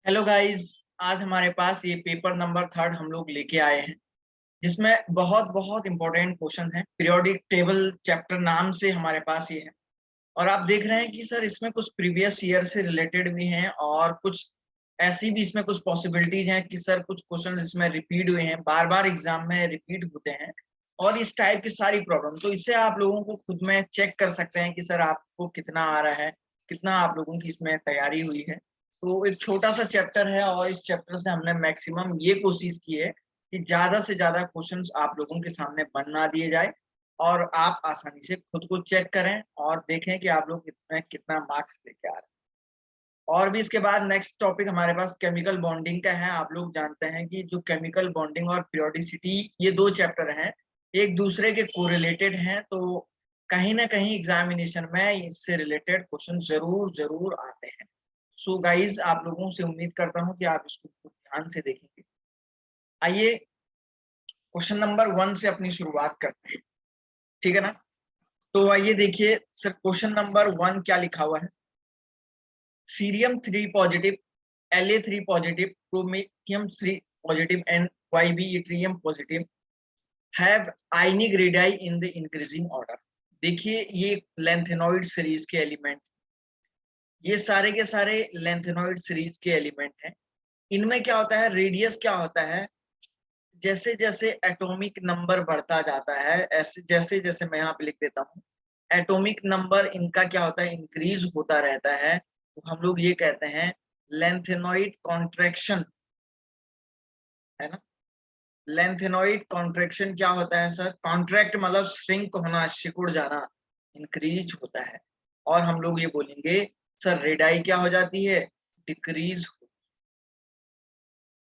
Hello guys. आज हमारे पास ये पेपर नंबर 3 हम लोग लेके आए हैं, जिसमें बहुत बहुत इंपॉर्टेंट क्वेश्चन है। पीरियोडिक टेबल चैप्टर नाम से हमारे पास ये है। और आप देख रहे हैं कि सर इसमें कुछ प्रीवियस ईयर से रिलेटेड भी हैं और कुछ ऐसी भी इसमें कुछ पॉसिबिलिटीज हैं कि सर कुछ क्वेश्चन इसमें रिपीट हुए हैं, बार बार एग्जाम में रिपीट होते हैं। और इस टाइप की सारी प्रॉब्लम, तो इससे आप लोगों को खुद में चेक कर सकते हैं कि सर आपको कितना आ रहा है, कितना आप लोगों की इसमें तैयारी हुई है। तो एक छोटा सा चैप्टर है और इस चैप्टर से हमने मैक्सिमम ये कोशिश की है कि ज्यादा से ज्यादा क्वेश्चंस आप लोगों के सामने बना दिए जाए और आप आसानी से खुद को चेक करें और देखें कि आप लोग इसमें कितना मार्क्स लेके आ रहे हैं। और भी इसके बाद नेक्स्ट टॉपिक हमारे पास केमिकल बॉन्डिंग का है। आप लोग जानते हैं कि जो केमिकल बॉन्डिंग और पीरियोडिसिटी, ये दो चैप्टर हैं, एक दूसरे के कोरिलेटेड हैं। तो कहीं ना कहीं एग्जामिनेशन में इससे रिलेटेड क्वेश्चन जरूर जरूर आते हैं। सो गाइज, आप लोगों से उम्मीद करता हूं कि आप इसको ध्यान से देखेंगे। आइए क्वेश्चन नंबर 1 से अपनी शुरुआत करते हैं, ठीक है ना। तो आइए देखिए सर, क्वेश्चन नंबर 1 क्या लिखा हुआ है। Cerium 3 positive, La3 positive, promethium 3 positive and YB yttrium positive have ionic radii in the increasing order. देखिए ये लेंथेनॉइड सीरीज के एलिमेंट, ये सारे के सारे लेंथेनॉइड सीरीज के एलिमेंट हैं। इनमें क्या होता है, रेडियस क्या होता है, जैसे जैसे एटॉमिक नंबर बढ़ता जाता है, ऐसे जैसे जैसे मैं यहाँ पे लिख देता हूँ, एटॉमिक नंबर इनका क्या होता है, इंक्रीज होता रहता है। तो हम लोग ये कहते हैं लेंथेनॉइड कॉन्ट्रैक्शन, है ना। लेंथेनॉइड कॉन्ट्रैक्शन क्या होता है सर, कॉन्ट्रैक्ट मतलब श्रिंक होना, सिकुड़ जाना, इंक्रीज होता है। और हम लोग ये बोलेंगे सर रेडाई क्या हो जाती है, डिक्रीज।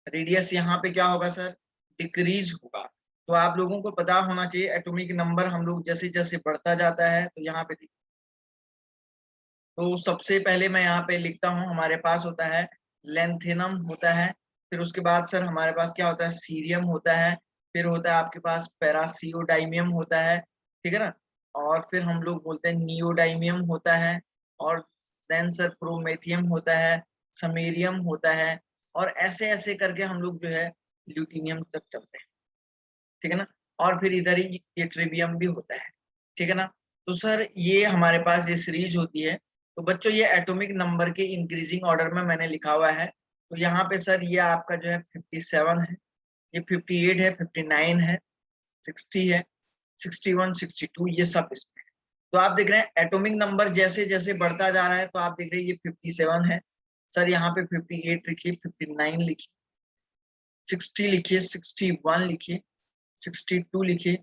रेडियस यहाँ पे क्या होगा सर, डिक्रीज होगा। तो आप लोगों को पता होना चाहिए एटॉमिक नंबर हम लोग जैसे जैसे बढ़ता जाता है, तो यहाँ पे तो सबसे पहले मैं यहाँ पे लिखता हूँ, हमारे पास होता है लेंथेनम होता है, फिर उसके बाद सर हमारे पास क्या होता है, सीरियम होता है, फिर होता है आपके पास पैरासियोडाइमियम होता है, ठीक है ना। और फिर हम लोग बोलते हैं नियोडाइमियम होता है, और देन सर प्रोमेथियम होता है, समेरियम होता है, और ऐसे ऐसे करके हम लोग जो है ल्यूटिनियम तक चलते हैं, ठीक है ना। और फिर इधर ही ये ट्रिबियम भी होता है, ठीक है ना। तो सर ये हमारे पास ये सीरीज होती है। तो बच्चों ये एटॉमिक नंबर के इंक्रीजिंग ऑर्डर में मैंने लिखा हुआ है। तो यहाँ पे सर ये आपका जो है 57 है, ये 58 है, 59 है, 60 है, 61, 62, ये सब इसमें है। तो आप देख रहे हैं एटॉमिक नंबर जैसे जैसे बढ़ता जा रहा है, तो आप देख रहे हैं ये 57 है, सर यहाँ पे 58 लिखिए, 59 लिखिए, 60 लिखिए, 61 लिखिए, 62 लिखिए,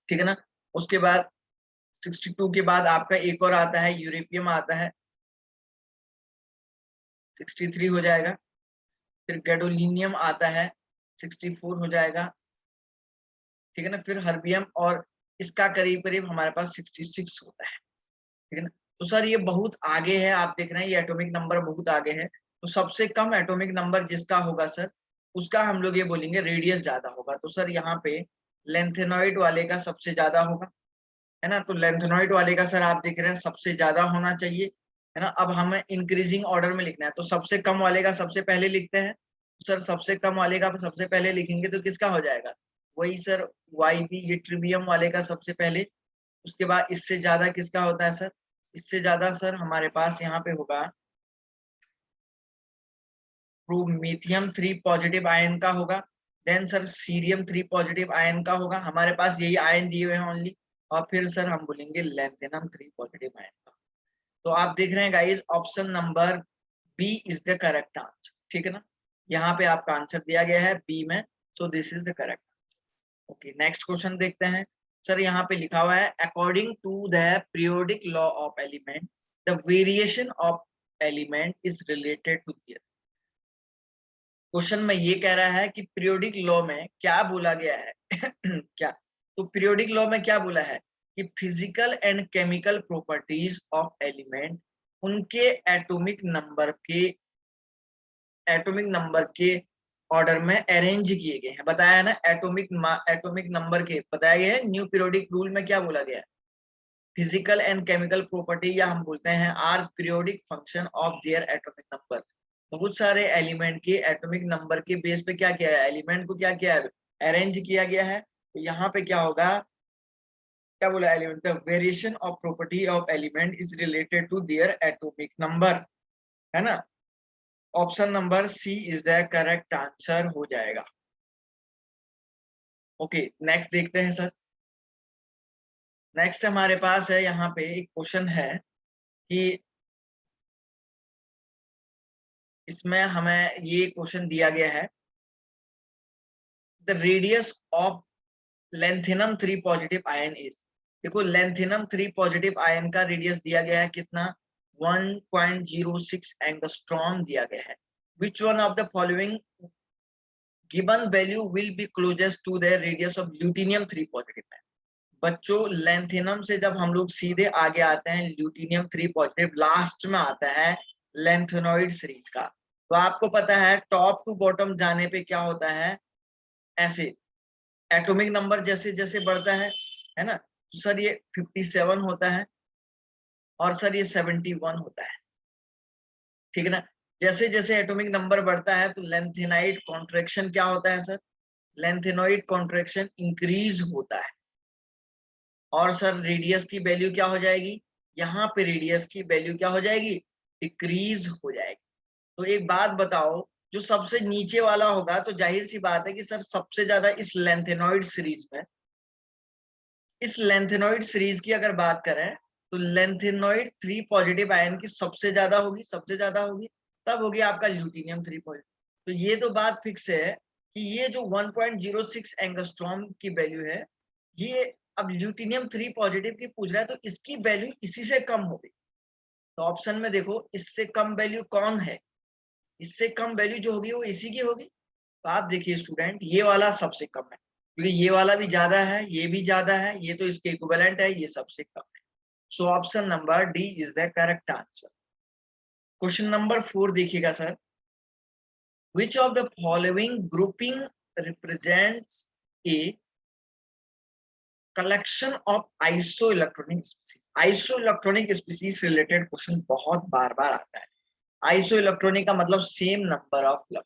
ठीक है ना। उसके बाद 62 के बाद आपका एक और आता है, यूरेपियम आता है, 63 हो जाएगा। फिर गैडोलिनियम आता है, 64 हो जाएगा, ठीक है ना। फिर हर्बियम, और इसका करीब करीब हमारे पास 66 होता है, ठीक है ना। तो सर ये बहुत आगे है, आप देख रहे हैं ये एटॉमिक नंबर बहुत आगे है। तो सबसे कम एटॉमिक नंबर जिसका होगा सर, उसका हम लोग ये बोलेंगे रेडियस ज्यादा होगा। तो सर यहाँ पे लेंथेनॉइड वाले का सबसे ज्यादा होगा, है ना। तो लेंथेनॉइड वाले का सर आप देख रहे हैं सबसे ज्यादा होना चाहिए, है ना। अब हमें इंक्रीजिंग ऑर्डर में लिखना है, तो सबसे कम वाले का सबसे पहले लिखते हैं। सर सबसे कम वाले का सबसे पहले लिखेंगे तो किसका हो जाएगा, वही सर YB yttrium वाले का सबसे पहले। उसके बाद इससे ज्यादा किसका होता है सर, इससे ज्यादा सर हमारे पास यहाँ पे होगा प्रोमेथियम 3 पॉजिटिव आयन का होगा। Then sir cerium 3 positive ion का होगा, हमारे पास यही आयन दिए हुए हैं ओनली। और फिर सर हम बोलेंगे लेंथेनम 3 पॉजिटिव आयन का। तो आप देख रहे हैं guys, option number b is the correct answer, ठीक है ना। यहाँ पे आपका आंसर दिया गया है बी में, so this is the correct. Okay, next question देखते हैं। सर यहाँ पे लिखा हुआ है according to the periodic law of element the variation of element is related to their. Question में ये कह रहा है कि पीरियोडिक लॉ में क्या बोला गया है क्या, तो पीरियोडिक लॉ में क्या बोला है कि physical and chemical properties of element उनके एटॉमिक नंबर के ऑर्डर में अरेंज किए गए हैं। बताया है ना, एटॉमिक नंबर के बताया गया है। न्यू पीरियोडिक रूल में क्या बोला गया है, फिजिकल एंड केमिकल प्रॉपर्टी, या हम बोलते हैं are periodic function of their atomic number, बहुत सारे एलिमेंट के एटॉमिक नंबर के बेस पे क्या किया है, एलिमेंट को क्या किया है, अरेंज किया गया है। तो यहाँ पे क्या होगा, क्या बोला, element the variation of property of element is related to their atomic number, है ना। Option number c is the correct answer हो जाएगा। ओके, नेक्स्ट देखते हैं सर। नेक्स्ट हमारे पास है, यहाँ पे एक क्वेश्चन है कि इसमें हमें ये क्वेश्चन दिया गया है, the radius of lanthanum 3 positive ion is. देखो लेंथेनम 3 पॉजिटिव आयन का रेडियस दिया गया है कितना, 1.06 एंगस्ट्रॉम दिया गया है। Which one of the following given value will be closest to the radius of lutetium 3 positive ion. बच्चों लेंथेनम से जब हम लोग सीधे आगे आते हैं, ल्यूटिनियम 3 पॉजिटिव लास्ट में आता है लेंथेनॉइड सीरीज का। तो आपको पता है टॉप टू बॉटम जाने पे क्या होता है, ऐसे एटॉमिक नंबर जैसे जैसे बढ़ता है ना। तो सर ये 57 होता है और सर ये 71 होता है, ठीक है ना। जैसे जैसे एटॉमिक नंबर बढ़ता है तो लेंथेनाइड कॉन्ट्रैक्शन क्या होता है सर, लेंथेनॉइड कॉन्ट्रैक्शन इंक्रीज होता है। और सर रेडियस की वैल्यू क्या हो जाएगी, यहाँ पे रेडियस की वैल्यू क्या हो जाएगी, डिक्रीज हो जाएगी। तो एक बात बताओ, जो सबसे नीचे वाला होगा तो जाहिर सी बात है कि सर सबसे ज्यादा इस लेंथेनॉइड सीरीज में, इस लेंथेनॉइड सीरीज की अगर बात करें तो लेंथेनॉइड 3 पॉजिटिव आयन की सबसे ज्यादा होगी, सबसे ज्यादा होगी, तब होगी आपका ल्यूटिनियम 3 पॉजिटिव। तो ये तो बात फिक्स है कि ये जो 1.06 एंगस्ट्रॉम की वैल्यू है, ये अब ल्यूटिनियम 3 पॉजिटिव की पूछ रहा है, तो इसकी वैल्यू इसी से कम होगी। तो ऑप्शन में देखो इससे कम वैल्यू कौन है, इससे कम वैल्यू जो होगी वो इसी की होगी। तो आप देखिए स्टूडेंट, ये वाला सबसे कम है, क्योंकि ये वाला भी ज्यादा है, ये भी ज्यादा है, ये तो इसके इक्विवेलेंट है, ये सबसे कम है। सो option number D is the correct answer. Question number 4 देखिएगा sir, which of the following grouping represents a collection of iso electronic species. Iso electronic species related question बहुत बार बार आता है। आइसो इलेक्ट्रॉनिक का मतलब same number of electron,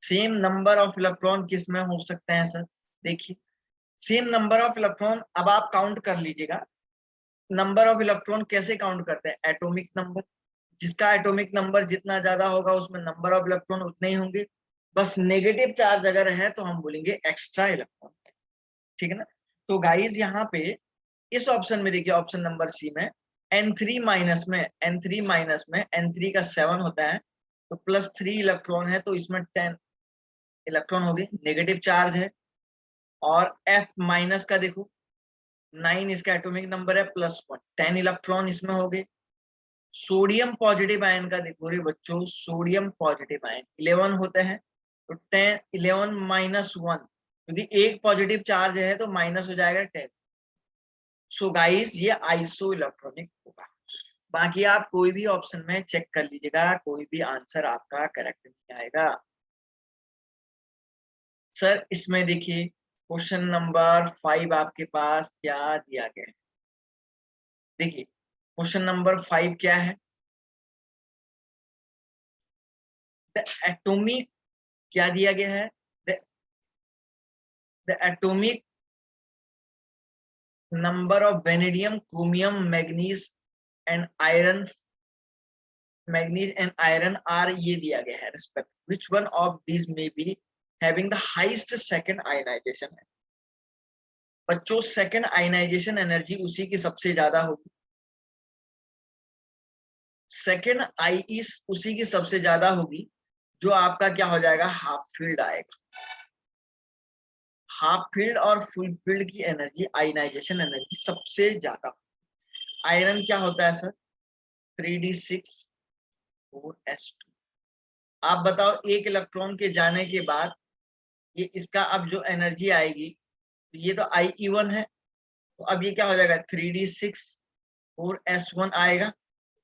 same number of electron किस में हो सकते हैं सर, देखिए सेम नंबर ऑफ इलेक्ट्रॉन, अब आप काउंट कर लीजिएगा। नंबर ऑफ इलेक्ट्रॉन कैसे काउंट करते हैं, एटॉमिक नंबर, जिसका एटॉमिक नंबर जितना ज्यादा होगा उसमें नंबर ऑफ इलेक्ट्रॉन उतने ही होंगे। बस नेगेटिव चार्ज अगर है तो हम बोलेंगे एक्स्ट्रा इलेक्ट्रॉन है, ठीक है ना। तो गाइस यहाँ पे इस ऑप्शन में देखिए, ऑप्शन नंबर सी में N3 माइनस में, N3 माइनस में N3 का 7 होता है, तो +3 इलेक्ट्रॉन है, तो इसमें 10 इलेक्ट्रॉन हो गए, नेगेटिव चार्ज है। और F माइनस का देखो 9 इसका एटॉमिक नंबर है, +1 10 इलेक्ट्रॉन इसमें हो गए। सोडियम पॉजिटिव आयन का देखो रे बच्चों, सोडियम पॉजिटिव आयन 11 होते हैं, तो 10 11 -1, क्योंकि एक पॉजिटिव चार्ज है तो माइनस हो जाएगा 10। सो गाइस ये आइसो इलेक्ट्रॉनिक होगा। बाकी आप कोई भी ऑप्शन में चेक कर लीजिएगा, कोई भी आंसर आपका करेक्ट नहीं आएगा। सर इसमें देखिए क्वेश्चन नंबर 5 आपके पास क्या दिया गया है, देखिए क्वेश्चन नंबर 5 क्या है, द एटॉमिक, क्या दिया गया है, the atomic number of vanadium, chromium, manganese and iron are, ये दिया गया है respect, which one of these may be having the highest second ionisation है। बच्चों सेकंड आयनाइजेशन एनर्जी उसी की सबसे ज्यादा होगी, सेकंड आई इस उसी की सबसे ज्यादा होगी जो आपका क्या हो जाएगा, हाफ फील्ड आएगा। हाफ फील्ड और फुल फील्ड की एनर्जी, आयनाइजेशन एनर्जी सबसे ज्यादा। आयरन क्या होता है सर, 3d6 4s2। आप बताओ एक इलेक्ट्रॉन के जाने के बाद ये इसका अब जो एनर्जी आएगी, ये तो IE1 है, तो अब ये क्या हो जाएगा, 3d6 4s1 आएगा।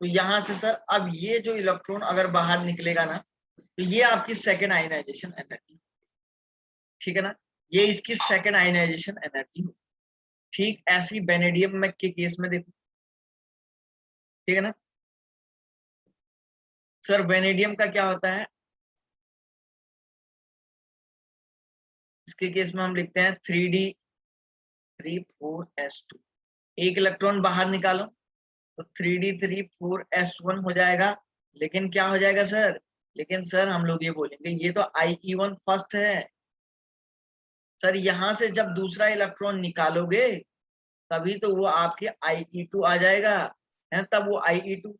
तो यहाँ से सर अब ये जो इलेक्ट्रॉन अगर बाहर निकलेगा ना, तो ये आपकी सेकेंड आयनाइजेशन एनर्जी, ठीक है ना, ये इसकी सेकेंड आयनाइजेशन एनर्जी हो। ठीक ऐसी वेनेडियम में के केस में देखो, ठीक है ना। सर वेनेडियम का क्या होता है? इसके केस में हम लिखते हैं 3d3 4s2। एक इलेक्ट्रॉन बाहर निकालो तो 3d3 4s1 हो जाएगा। लेकिन क्या हो जाएगा सर? लेकिन सर हम लोग ये बोलेंगे ये तो IE1 फर्स्ट है। सर यहां से जब दूसरा इलेक्ट्रॉन निकालोगे तभी तो वो आपके IE2 आ जाएगा, है तब वो IE2।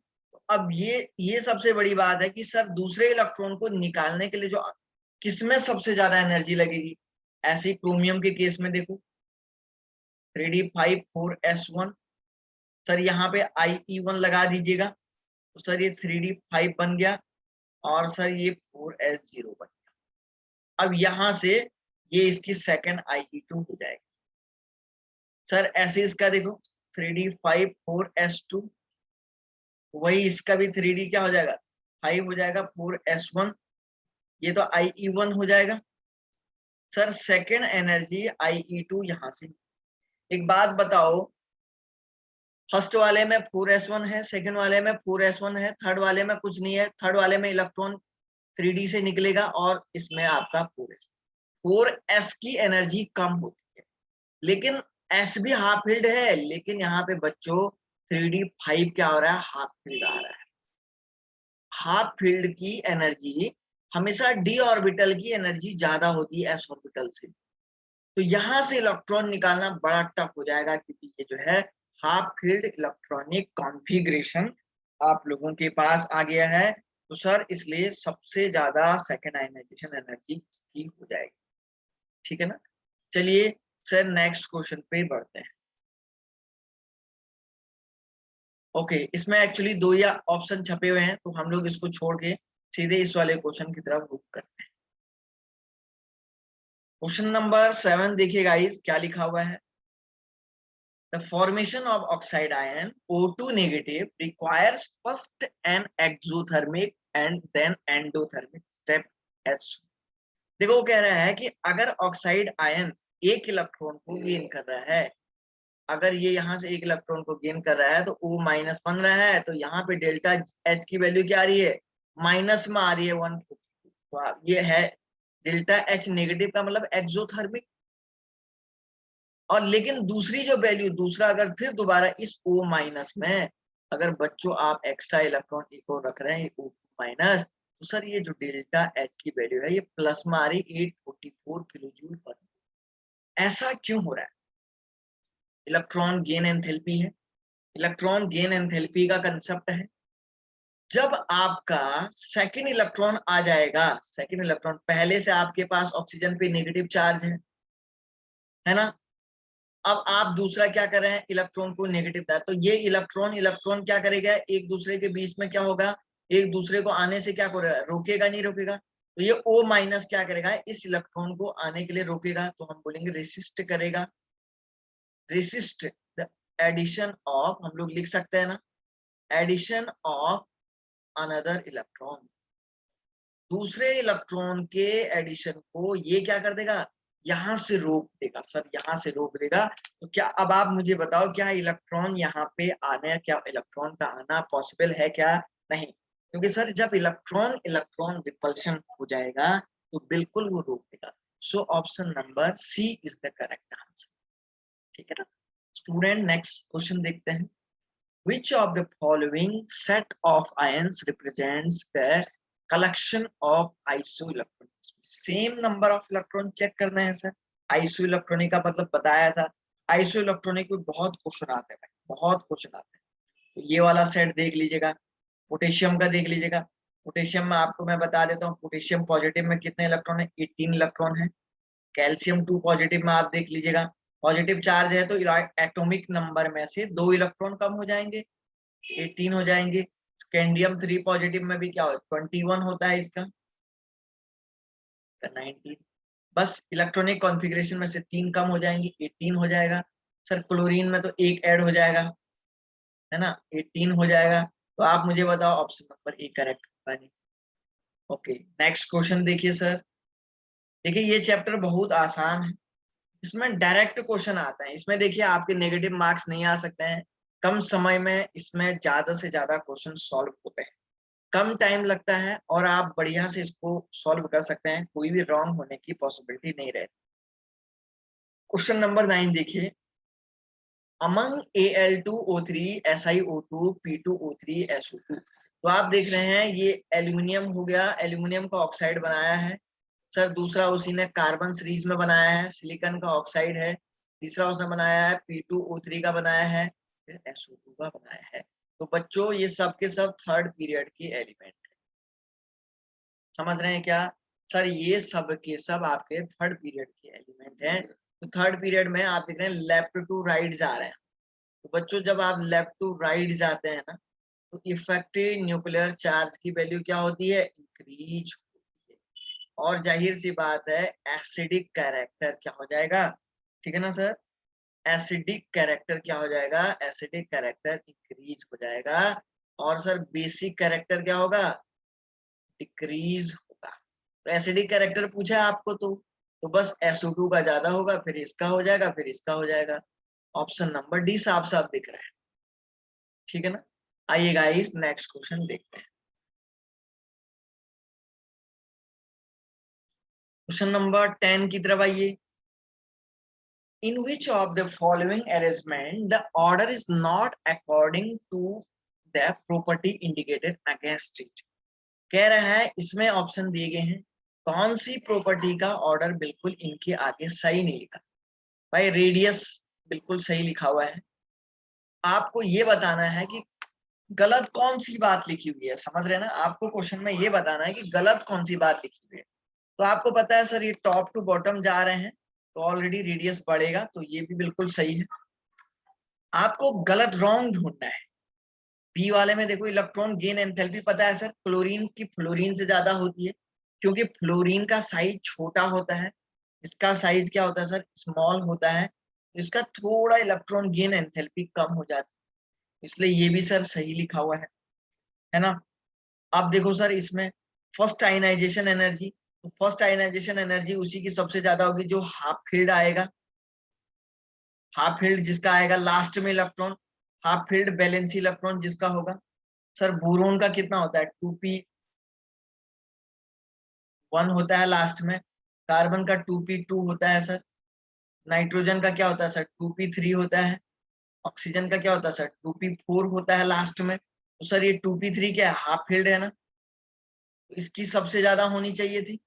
अब ये सबसे बड़ी बात है कि सर दूसरे इलेक्ट्रॉन को निकालने के लिए जो किसमें सबसे ज्यादा एनर्जी लगेगी? ऐसे ही क्रोमियम के केस में देखो 3d5 4s1। सर यहाँ पे IE1 लगा दीजिएगा तो सर ये 3d5 बन गया और सर ये 4s0 बन गया। अब यहां से ये इसकी सेकंड IE2 हो जाएगी। सर ऐसे इसका देखो 3d5 4s2, वही इसका भी 3d क्या हो जाएगा 5 हो जाएगा 4s1, ये तो IE1 हो जाएगा। सर सेकेंड एनर्जी IE2 यहां से। एक बात बताओ, फर्स्ट वाले में 4s1 है, सेकंड वाले में 4s1 है, थर्ड वाले में कुछ नहीं है। थर्ड वाले में इलेक्ट्रॉन 3d से निकलेगा और इसमें आपका 4s की एनर्जी कम होती है। लेकिन s भी हाफ फील्ड है, लेकिन यहाँ पे बच्चों 3d5 क्या हो रहा है, हाफ फील्ड आ रहा है। हाफ फील्ड की एनर्जी हमेशा d ऑर्बिटल की एनर्जी ज्यादा होती है s ऑर्बिटल से। तो यहां से इलेक्ट्रॉन निकालना बड़ा टफ हो जाएगा, क्योंकि ये जो है हाफ फील्ड इलेक्ट्रॉनिक कॉन्फ़िगरेशन आप लोगों के पास आ गया है। तो सर इसलिए सबसे ज्यादा सेकेंड आयनाइजेशन एनर्जी इसकी हो जाएगी। ठीक है ना? चलिए सर नेक्स्ट क्वेश्चन पे बढ़ते हैं। ओके, इसमें एक्चुअली दो या ऑप्शन छपे हुए हैं, तो हम लोग इसको छोड़ के सीधे इस वाले क्वेश्चन की तरफ रुक करते हैं। क्वेश्चन नंबर 7 देखिए गाइस क्या लिखा हुआ है। The formation of oxide ion O2 negative requires first an exothermic and then endothermic step H। देखो वो कह रहा है कि अगर ऑक्साइड आयन एक इलेक्ट्रॉन को गेन कर रहा है, अगर ये यहाँ से एक इलेक्ट्रॉन को गेन कर रहा है तो O माइनस बन रहा है, तो यहाँ पे डेल्टा H की वैल्यू क्या आ रही है, माइनस में आ रही है 142। तो ये है डेल्टा H नेगेटिव का मतलब एक्सोथर्मिक। और लेकिन दूसरी जो वैल्यू, दूसरा अगर फिर दोबारा इस O माइनस में अगर बच्चों आप एक्स्ट्रा इलेक्ट्रॉन एक और रख रहे हैं O माइनस, तो सर ये जो डेल्टा H की वैल्यू है ये प्लस में आ रही 844 किलो जूल पर। ऐसा क्यों हो रहा है? इलेक्ट्रॉन गेन एंथैल्पी है। इलेक्ट्रॉन गेन एंथैल्पी का कंसेप्ट है, जब आपका सेकंड इलेक्ट्रॉन आ जाएगा, सेकंड इलेक्ट्रॉन पहले से आपके पास ऑक्सीजन पे नेगेटिव चार्ज है ना? अब आप दूसरा क्या कर रहे हैं, इलेक्ट्रॉन को नेगेटिव है, तो ये इलेक्ट्रॉन इलेक्ट्रॉन क्या करेगा, एक दूसरे के बीच में क्या होगा, एक दूसरे को आने से क्या करेगा, रोकेगा नहीं रोकेगा। तो ये O माइनस क्या करेगा, इस इलेक्ट्रॉन को आने के लिए रोकेगा, तो हम बोलेंगे रेसिस्ट करेगा। रेसिस्ट द एडिशन ऑफ, हम लोग लिख सकते हैं ना, एडिशन ऑफ अनदर इलेक्ट्रॉन। दूसरे इलेक्ट्रॉन के एडिशन को ये क्या कर देगा, यहां से रोक देगा। सर यहां से रोक देगा। तो क्या, अब आप मुझे बताओ क्या इलेक्ट्रॉन यहाँ पे आने, क्या इलेक्ट्रॉन का आना पॉसिबल है क्या? नहीं, क्योंकि सर जब इलेक्ट्रॉन इलेक्ट्रॉन रिपल्शन हो जाएगा तो बिल्कुल वो रोक देगा। So option number c is the correct answer. ठीक है ना स्टूडेंट? नेक्स्ट क्वेश्चन देखते हैं। Which of the following set of ions represents the collection of isoelectrons? Same number of electron check करना है सर। आइसोइलेक्ट्रॉनिक का मतलब बताया था। आइसोइलेक्ट्रॉनिक में बहुत क्वेश्चन आते हैं, बहुत क्वेश्चन आते हैं। तो ये वाला सेट देख लीजिएगा, पोटेशियम का देख लीजिएगा। पोटेशियम में आपको मैं बता देता हूँ, पोटेशियम पॉजिटिव में कितने इलेक्ट्रॉन है, 18 इलेक्ट्रॉन है। कैल्शियम 2 पॉजिटिव में आप देख लीजिएगा, पॉजिटिव चार्ज है तो एटॉमिक नंबर में से 2 इलेक्ट्रॉन कम हो जाएंगे, 18 हो जाएंगे। स्कैंडियम 3 पॉजिटिव में भी क्या हो, 21 होता है इसका, 19। बस इलेक्ट्रॉनिक कॉन्फ़िगरेशन में से 3 कम हो जाएंगे, 18 हो जाएगा। सर क्लोरीन में तो 1 ऐड हो जाएगा, है ना, 18 हो जाएगा। तो आप मुझे बताओ ऑप्शन नंबर ए करेक्ट होगा नहीं। ओके नेक्स्ट क्वेश्चन देखिए सर। देखिए ये चैप्टर बहुत आसान है, इसमें डायरेक्ट क्वेश्चन आता है। इसमें देखिए आपके नेगेटिव मार्क्स नहीं आ सकते हैं, कम समय में इसमें ज्यादा से ज्यादा क्वेश्चन सॉल्व होते हैं। कम टाइम लगता है और आप बढ़िया से इसको सॉल्व कर सकते हैं, कोई भी रॉन्ग होने की पॉसिबिलिटी नहीं रहती। क्वेश्चन नंबर 9 देखिए, among Al2O3 SiO2 P2O3 SO2। तो आप देख रहे हैं ये एल्यूमिनियम हो गया, एल्यूमिनियम का ऑक्साइड बनाया है सर। दूसरा उसी ने कार्बन सीरीज में बनाया है, सिलिकॉन का ऑक्साइड है। तीसरा उसने बनाया है P2O3 का बनाया है, फिर SO2 का बनाया है। तो बच्चों ये सब के सब थर्ड पीरियड के एलिमेंट है, समझ रहे हैं क्या सर? ये सब के सब आपके थर्ड पीरियड के एलिमेंट हैं। तो थर्ड पीरियड में आप देख रहे हैं लेफ्ट टू राइट जा रहे हैं। तो बच्चों जब आप लेफ्ट टू राइट जाते हैं ना, तो इफेक्टिव न्यूक्लियर चार्ज की वैल्यू क्या होती है? इंक्रीज होती है। और जाहिर सी बात है एसिडिक कैरेक्टर क्या हो जाएगा? ठीक है ना सर? एसिडिक कैरेक्टर क्या हो जाएगा? एसिडिक कैरेक्टर इंक्रीज हो जाएगा। और सर बेसिक कैरेक्टर क्या होगा? डिक्रीज होगा। तो एसिडिक कैरेक्टर पूछा है आपको तो बस SO2 का ज्यादा होगा, फिर इसका हो जाएगा, फिर इसका हो जाएगा। ऑप्शन नंबर डी साफ साफ दिख रहा है, ठीक है ना? आइए गाइस नेक्स्ट क्वेश्चन देखते हैं। क्वेश्चन नंबर 10 की तरफ आइए। In which of the following arrangement the order is not according to the property indicated against it? कह रहा है इसमें ऑप्शन दिए गए हैं, कौन सी प्रॉपर्टी का ऑर्डर बिल्कुल इनके आगे सही नहीं लिखा? भाई रेडियस बिल्कुल सही लिखा हुआ है। आपको ये बताना है कि गलत कौन सी बात लिखी हुई है, समझ रहे हैं ना? आपको क्वेश्चन में ये बताना है कि गलत कौन सी बात लिखी हुई है। तो आपको पता है सर ये टॉप टू बॉटम जा रहे हैं तो ऑलरेडी रेडियस बढ़ेगा, तो ये भी बिल्कुल सही है। आपको गलत रॉन्ग ढूंढना है। बी वाले में देखो इलेक्ट्रॉन गेन एंथैल्पी पता है सर, क्लोरीन की फ्लोरीन से ज्यादा होती है, क्योंकि फ्लोरीन का साइज छोटा होता है, इसका साइज क्या होता है सर? स्मॉल होता है। तो इसका थोड़ा इलेक्ट्रॉन गेन एंथैल्पी कम हो जाती है, इसलिए ये भी सर सही लिखा हुआ है ना? आप देखो सर इसमें फर्स्ट आयनाइजेशन एनर्जी, तो फर्स्ट आयनाइजेशन एनर्जी उसी की सबसे ज्यादा होगी जो हाफ फील्ड आएगा। हाफ फील्ड जिसका आएगा लास्ट में electron, half field balance electron जिसका होगा। सर बोरोन का कितना होता है? 2p1 होता है लास्ट में। कार्बन का 2p2 होता है सर। नाइट्रोजन का क्या होता है सर? 2p3 होता है। ऑक्सीजन का क्या होता है सर? 2p4 होता है लास्ट में। तो सर ये 2p3 क्या है? हाफ फील्ड है ना, तो इसकी सबसे ज्यादा होनी चाहिए थी,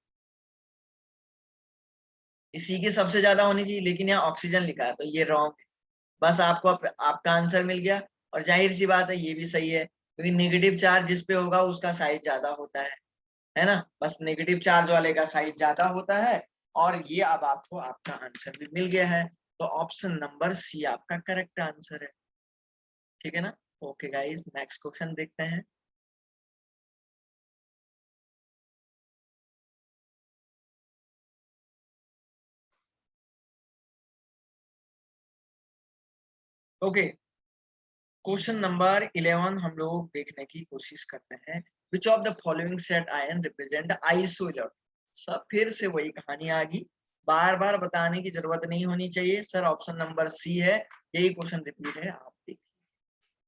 इसी की सबसे ज्यादा होनी चाहिए, लेकिन यहाँ ऑक्सीजन लिखा है तो ये रॉन्ग है। बस आपको आपका आंसर मिल गया। और जाहिर सी बात है ये भी सही है, क्योंकि नेगेटिव चार्ज जिस पे होगा उसका साइज ज्यादा होता है ना? बस नेगेटिव चार्ज वाले का साइज ज्यादा होता है। और ये अब आपको आपका आंसर भी मिल गया है, तो ऑप्शन नंबर सी आपका करेक्ट आंसर है, ठीक है ना? ओके गाइस नेक्स्ट क्वेश्चन देखते हैं। ओके, क्वेश्चन नंबर 11 हम लोग देखने की कोशिश करते हैं। Which of the following set ion represent iso electron? सब फिर से वही कहानी आ गई, बार बार बताने की जरूरत नहीं होनी चाहिए सर। ऑप्शन नंबर सी है, यही क्वेश्चन रिपीट है, आप देखिए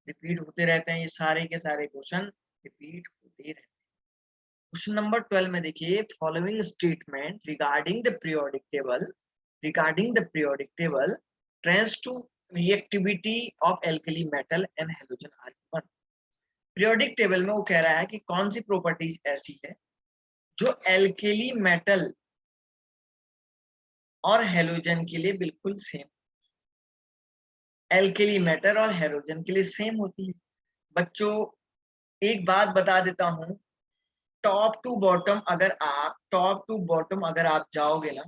रिपीट होते रहते हैं, ये सारे के सारे क्वेश्चन रिपीट होते रहते हैं। क्वेश्चन नंबर 12 में देखिए, following statement regarding the periodic table trends to reactivity of alkali metal and halogen are given. Periodic table में वो कह रहा है कि कौन सी प्रॉपर्टीज ऐसी है जो एल्केली मेटल और हेलोजन के लिए बिल्कुल सेम, एल्केली मेटल और हेलोजन के लिए सेम होती है। बच्चों एक बात बता देता हूं, टॉप टू बॉटम अगर आप जाओगे ना,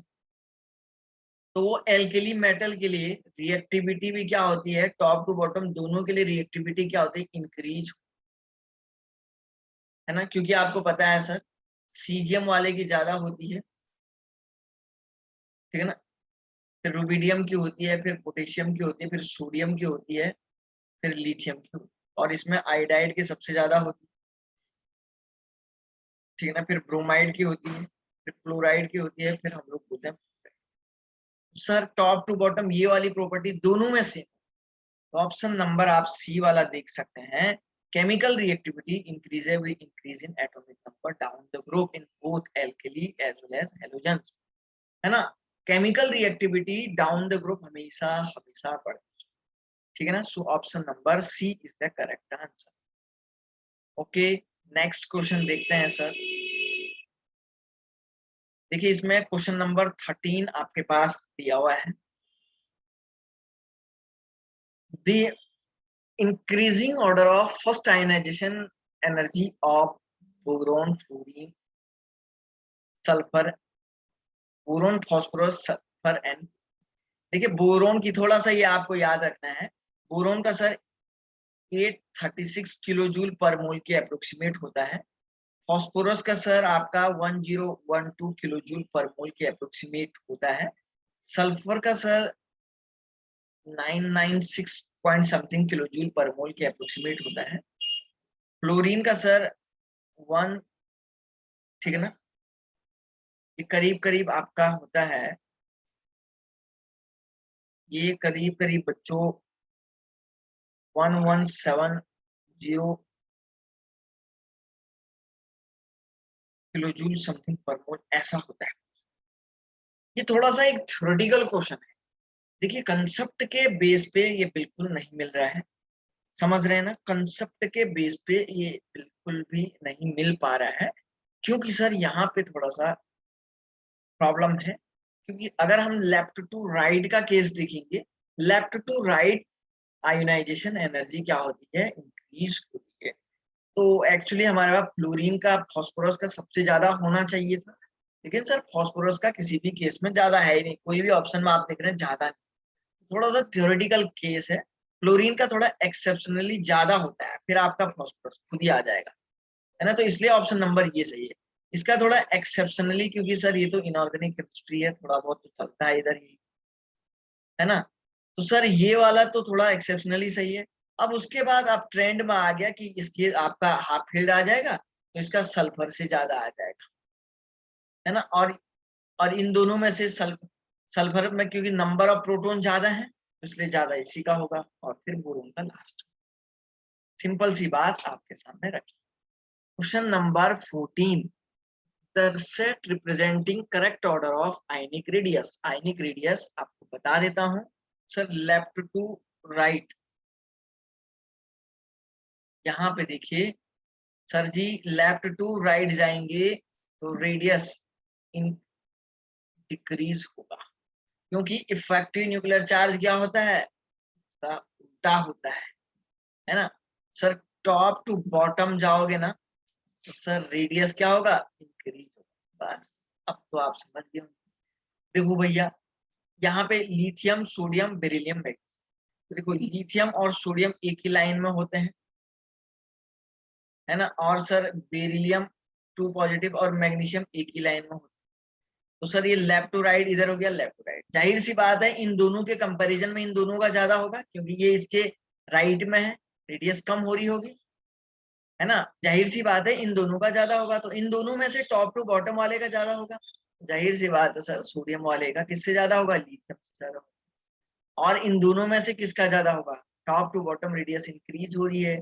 तो वो एल्केली मेटल के लिए रिएक्टिविटी भी क्या होती है? टॉप टू बॉटम दोनों के लिए रिएक्टिविटी क्या होती है? इंक्रीज, है ना? क्योंकि आपको पता है सर सीजियम वाले की ज्यादा होती है, ठीक है ना? फिर रुबिडियम की होती है, फिर पोटेशियम की होती है, फिर सोडियम की होती है, फिर लिथियम की होती है, और इसमें आयोडाइड की सबसे ज्यादा होती है, ठीक है ना? फिर ब्रोमाइड की होती है, फिर क्लोराइड की होती है, फिर हम लोग बोलते हैं सर टॉप टू बॉटम ये वाली प्रॉपर्टी दोनों में से। तो ऑप्शन नंबर आप सी वाला देख सकते हैं, chemical reactivity increases with increase in atomic number down the group in both alkali as well as halogens, है ना. Chemical reactivity down the group हमेशा हमेशा बढ़ती है, ठीक है ना. So option number c is the correct answer. Okay, next question देखते हैं सर. देखिए इसमें क्वेश्चन नंबर 13 आपके पास दिया हुआ है. The increasing order of first ionization energy of boron, fluorine, sulfur, boron, phosphorus, sulphur and. देखिए बोरोन की थोड़ा सा ये आपको याद रखना है. बोरोन का सर 836 किलो जूल पर मोल के अप्रोक्सीमेट होता है. फास्फोरस का सर आपका 1012 किलो जूल पर मोल के अप्रोक्सीमेट होता है. सल्फर का सर 996 पॉइंट समथिंग किलो जूल पर मोल के अप्रोक्सीमेट होता है. फ्लोरीन का सर 1, ठीक है ना, ये करीब करीब आपका होता है, ये करीब करीब बच्चों 1170 किलो जूल समथिंग पर मोल ऐसा होता है. ये थोड़ा सा एक थ्योरेटिकल क्वेश्चन है. देखिए कंसेप्ट के बेस पे ये बिल्कुल नहीं मिल रहा है, समझ रहे हैं ना. कंसेप्ट के बेस पे ये बिल्कुल भी नहीं मिल पा रहा है, क्योंकि सर यहाँ पे थोड़ा सा प्रॉब्लम है. क्योंकि अगर हम लेफ्ट टू राइट का केस देखेंगे, left to right ionisation energy क्या होती है, इंक्रीज होती है. तो एक्चुअली हमारे पास फ्लोरीन का फास्फोरस का सबसे ज्यादा होना चाहिए था, लेकिन सर फास्फोरस का किसी भी केस में ज्यादा है ही नहीं. कोई भी ऑप्शन में आप देख रहे हैं ज्यादा नहीं. थोड़ा सा थ्योरेटिकल केस है. फ्लोरीन का थोड़ा एक्सेप्शनली ज्यादा होता है, फिर आपका फास्फोरस खुद ही आ जाएगा, है ना. तो इसलिए ऑप्शन नंबर ये सही है. इसका थोड़ा एक्सेप्शनली, क्योंकि सर ये तो इनऑर्गेनिक केमिस्ट्री है, थोड़ा बहुत तो चलता है इधर ही, है ना. तो सर ये वाला तो थोड़ा एक्सेप्शनली सही है. अब उसके बाद आप ट्रेंड में आ गया कि इसके आपका हाफ फील्ड आ जाएगा, तो इसका सल्फर से ज्यादा आ जाएगा, है ना. और इन दोनों में से सल्फर में क्योंकि नंबर ऑफ प्रोटॉन ज्यादा है, इसलिए ज्यादा इसी का होगा, और फिर बोरोन का लास्ट. सिंपल सी बात आपके सामने रखी. Question number 14, the set representing correct order of ionic radius. Ionic radius आपको बता देता हूं सर, लेफ्ट टू राइट. यहाँ पे देखिए सर जी, लेफ्ट टू राइट जाएंगे तो रेडियस इन डिक्रीज होगा, क्योंकि इफेक्टिव न्यूक्लियर चार्ज क्या होता है, उल्टा होता है ना. सर टॉप टू बॉटम जाओगे ना, तो सर रेडियस क्या होगा, इंक्रीज होगा. बस अब तो आप समझ गए. देखो भैया, यहाँ पे लिथियम, सोडियम, बेरिलियम, मैग्नीशियम. तो देखो लिथियम और सोडियम एक ही लाइन में होते हैं, है ना. और सर बेरिलियम 2 पॉजिटिव और मैग्नीशियम एक ही लाइन में होते हैं. तो सर ये लेफ्ट टू राइट इधर हो गया, लेफ्ट टू राइट. जाहिर सी बात है इन दोनों के कंपैरिजन में इन दोनों का ज्यादा होगा, क्योंकि ये इसके राइट में है, रेडियस कम हो रही होगी, है ना. जाहिर सी बात है इन दोनों का ज्यादा होगा. तो इन दोनों में से टॉप टू बॉटम वाले का ज्यादा होगा. जाहिर सी बात है सर सोडियम वाले का किससे ज्यादा होगा, लिथियम से ज्यादा होगा. और इन दोनों में से किसका ज्यादा होगा, top to bottom radius increase हो रही है,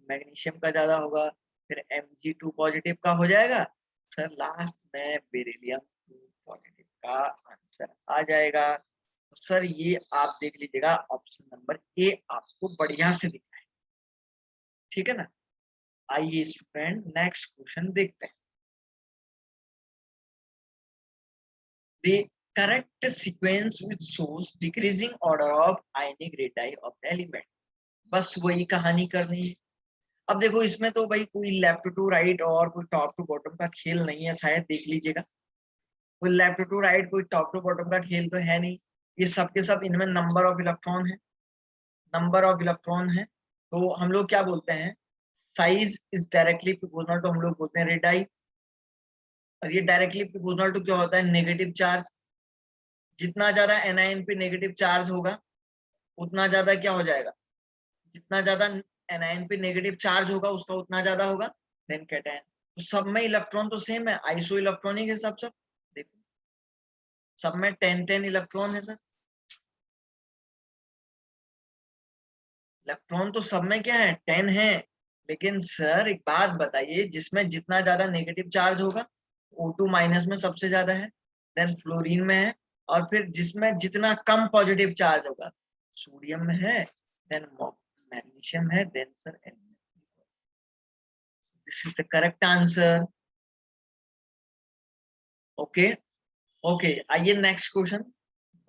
मैग्नीशियम का ज्यादा होगा. फिर Mg2 पॉजिटिव का हो जाएगा सर, लास्ट में बेरिलियम 2 पॉजिटिव का आंसर आ जाएगा. तो सर ये आप देख लीजिएगा, ऑप्शन नंबर ए आपको बढ़िया से दिख रहा है, ठीक है ना. आइए स्टूडेंट नेक्स्ट क्वेश्चन देखते हैं. The correct sequence which shows decreasing order of ionic radii of the element. बस वही कहानी करनी है. अब देखो इसमें तो भाई कोई लेफ्ट टू राइट और कोई टॉप टू बॉटम का खेल नहीं है, शायद देख लीजिएगा. कोई लेफ्ट टू राइट कोई टॉप टू बॉटम का खेल तो है नहीं. ये सब के सब इनमें नंबर ऑफ इलेक्ट्रॉन है, नंबर ऑफ इलेक्ट्रॉन है. तो हम लोग क्या बोलते हैं, size is directly proportional to, हम लोग बोलते हैं रेडाई. और ये डायरेक्टली प्रोपोर्शनल टू क्या होता है, नेगेटिव चार्ज. जितना ज्यादा एनायन पे नेगेटिव चार्ज होगा उतना ज्यादा क्या हो जाएगा, जितना ज्यादा एनायन पे नेगेटिव चार्ज होगा उसका उतना ज्यादा होगा देन कैटायन. तो सब में इलेक्ट्रॉन तो सेम है, आइसो इलेक्ट्रॉनिक है सब. देखो सब में 10 इलेक्ट्रॉन है सर. इलेक्ट्रॉन तो सब में क्या है, 10 है. लेकिन सर एक बात बताइए, जिसमें जितना ज्यादा नेगेटिव चार्ज होगा O2 माइनस में सबसे ज्यादा है, देन फ्लोरीन में है, और फिर जिसमें जितना कम पॉजिटिव चार्ज होगा सोडियम में है, देन मैग्नीशियम है, then sir this is the correct answer. Okay okay, आइए नेक्स्ट क्वेश्चन।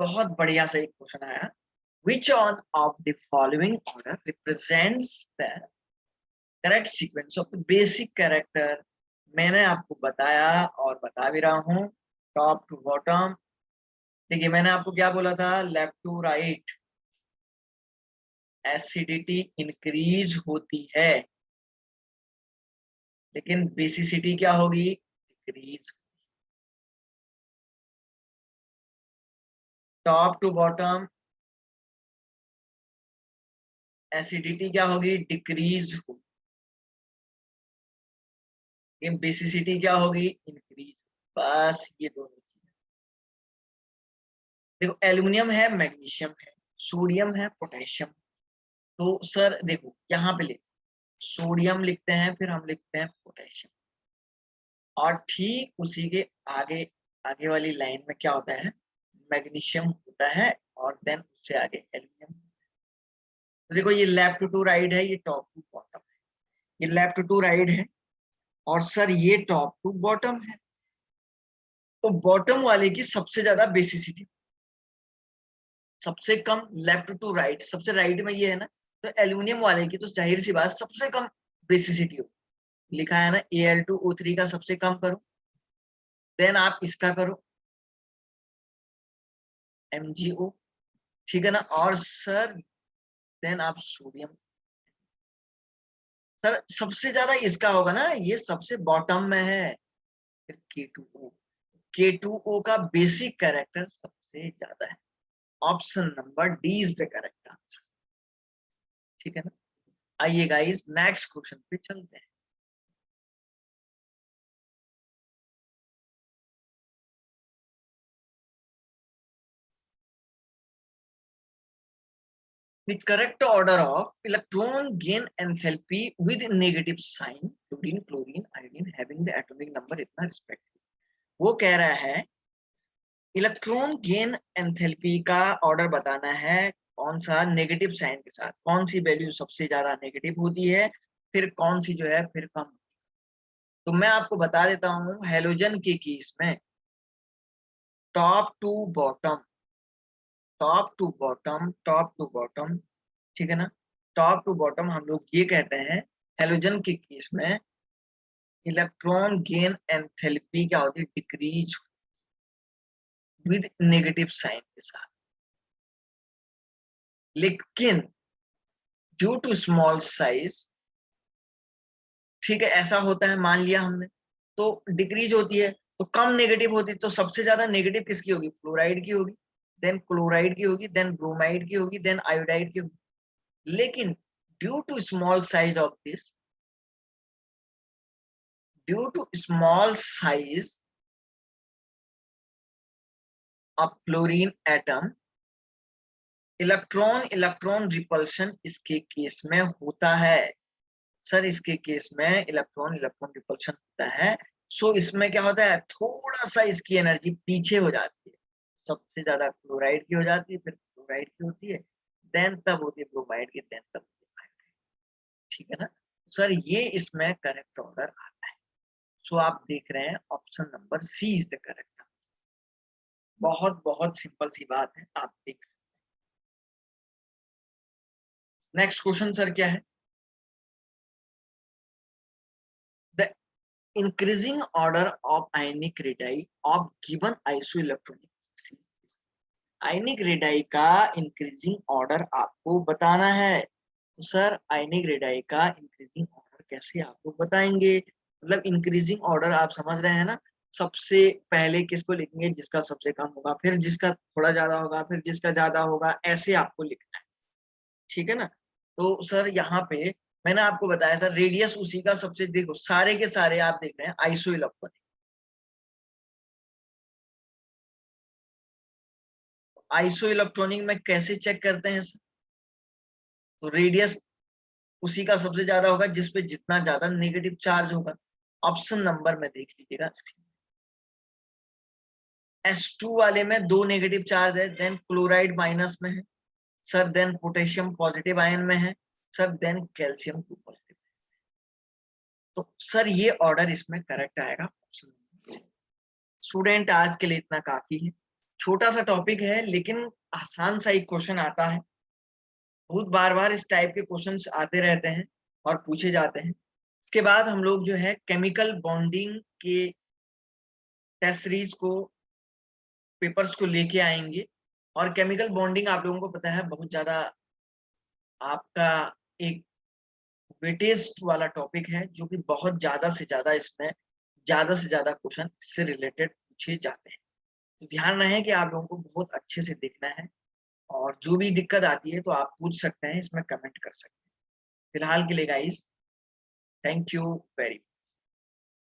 बहुत बढ़िया से एक क्वेश्चन आया, which one of the following order represents the correct sequence of the basic character। मैंने आपको बताया और बता भी रहा हूं, टॉप टू बॉटम। देखिए मैंने आपको क्या बोला था, left to right acidity increase होती है, लेकिन बेसिसिटी क्या होगी, decrease. Top to bottom acidity क्या होगी, डिक्रीज होगी, लेकिन बेसिसिटी क्या होगी, इंक्रीज। बस ये दोनों चीजें। देखो एल्युमिनियम है, मैग्नीशियम है, सोडियम है, पोटेशियम। तो सर देखो यहाँ पे लिख, सोडियम लिखते हैं, फिर हम लिखते हैं पोटेशियम, और ठीक उसी के आगे आगे वाली लाइन में क्या होता है, मैग्नीशियम होता है, और देन उससे आगे एल्युमिनियम। तो देखो ये लेफ्ट टू राइट है, ये टॉप टू बॉटम है, ये लेफ्ट टू राइट है, और सर ये टॉप टू बॉटम है। तो बॉटम वाले की सबसे ज्यादा बेसिसिटी, सबसे कम लेफ्ट टू राइट, सबसे राइट में ये है ना, तो एल्युमिनियम वाले की तो जाहिर सी बात सबसे कम बेसिसिटी हो। लिखा है ना Al2O3 का सबसे कम करो, देन आप इसका करो MgO, ठीक है ना, और सर देन आप सोडियम। सर सबसे ज्यादा इसका होगा ना, ये सबसे बॉटम में है, फिर K2O, K2O का बेसिक कैरेक्टर सबसे ज्यादा है। Option number D is the correct answer, ठीक है ना। आइए गाइस नेक्स्ट क्वेश्चन पे चलते हैं। The correct order of electron gain enthalpy with negative sign, chlorine, chlorine, iodine having the atomic number इतना respective। वो कह रहा है इलेक्ट्रॉन गेन एंथैल्पी का ऑर्डर बताना है, कौन सा नेगेटिव साइन के साथ, कौन सी वैल्यू सबसे ज्यादा नेगेटिव होती है, फिर कौन सी जो है फिर कम। तो मैं आपको बता देता हूं, हेलोजन के केस में top to bottom, top to bottom, top to bottom, ठीक है ना, टॉप टू बॉटम हम लोग ये कहते हैं। हेलोजन के केस में इलेक्ट्रॉन गेन एंथैल्पी क्या होती है, डिक्रीज विद नेगेटिव साइन के साथ। लेकिन ड्यू टू स्मॉल साइज, ठीक है, ऐसा होता है, मान लिया हमने, तो डिक्रीज होती है, तो कम नेगेटिव होती है, तो सबसे ज्यादा नेगेटिव किसकी होगी, फ्लोराइड की होगी, देन क्लोराइड की होगी, देन ब्रोमाइड की होगी, देन आयोडाइड की होगी। लेकिन due to small size of this, due to small size of fluorine atom, electron electron repulsion इसके केस में होता है। सर इसके केस में इलेक्ट्रॉन इलेक्ट्रॉन रिपल्शन होता है, सो इसमें क्या होता है, थोड़ा सा इसकी एनर्जी पीछे हो जाती है, सबसे ज्यादा क्लोराइड की हो जाती है, फिर क्लोराइड की होती है, देन तब होती है ब्रोमाइड की, देन तब होती है आयोडाइड, ठीक है ना। सर ये इसमें करेक्ट ऑर्डर आता है। सो आप देख रहे हैं option number c is the correct. बहुत बहुत सिंपल सी बात है, आप देख सकते हैं। नेक्स्ट क्वेश्चन सर क्या है, the increasing order of ionic radii of given isoelectronic species। Ionic radii का इंक्रीजिंग ऑर्डर आपको बताना है। तो सर आयनिक रेडाई का इंक्रीजिंग ऑर्डर कैसे आपको बताएंगे, मतलब इंक्रीजिंग ऑर्डर आप समझ रहे हैं ना, सबसे पहले किसको लिखेंगे, जिसका सबसे कम होगा, फिर जिसका थोड़ा ज्यादा होगा, फिर जिसका ज्यादा होगा, ऐसे आपको लिखना है, ठीक है ना। तो सर यहाँ पे मैंने आपको बताया था रेडियस उसी का सबसे, देखो सारे के सारे आप देख रहे हैं आइसो इलेक्ट्रॉनिक। आइसो इलेक्ट्रॉनिक में कैसे चेक करते हैं सर, तो रेडियस उसी का सबसे ज्यादा होगा जिसपे जितना ज्यादा नेगेटिव चार्ज होगा। ऑप्शन नंबर में देख लीजिएगा। S2 वाले में 2 नेगेटिव चार्ज है, देन क्लोराइड माइनस में है sir, then potassium positive ion में है सर, देन कैल्शियम 2 पॉजिटिव। तो सर ये ऑर्डर इसमें करेक्ट आएगा ऑप्शन। स्टूडेंट आज के लिए इतना काफी है। छोटा सा टॉपिक है लेकिन आसान सा एक क्वेश्चन आता है। बहुत बार बार इस टाइप के क्वेश्चंस आते रहते हैं और पूछे जाते हैं। इसके बाद हम लोग जो है केमिकल बॉन्डिंग के टेस्ट सीरीज को, पेपर्स को लेके आएंगे। और केमिकल बॉन्डिंग आप लोगों को पता है बहुत ज्यादा आपका एक वेटेज वाला टॉपिक है, जो कि बहुत ज्यादा से ज्यादा इसमें ज्यादा से ज्यादा क्वेश्चन इससे रिलेटेड पूछे जाते हैं। तो ध्यान रहे कि आप लोगों को बहुत अच्छे से देखना है, और जो भी दिक्कत आती है तो आप पूछ सकते हैं, इसमें कमेंट कर सकते हैं। फिलहाल के लिए guys, thank you very much.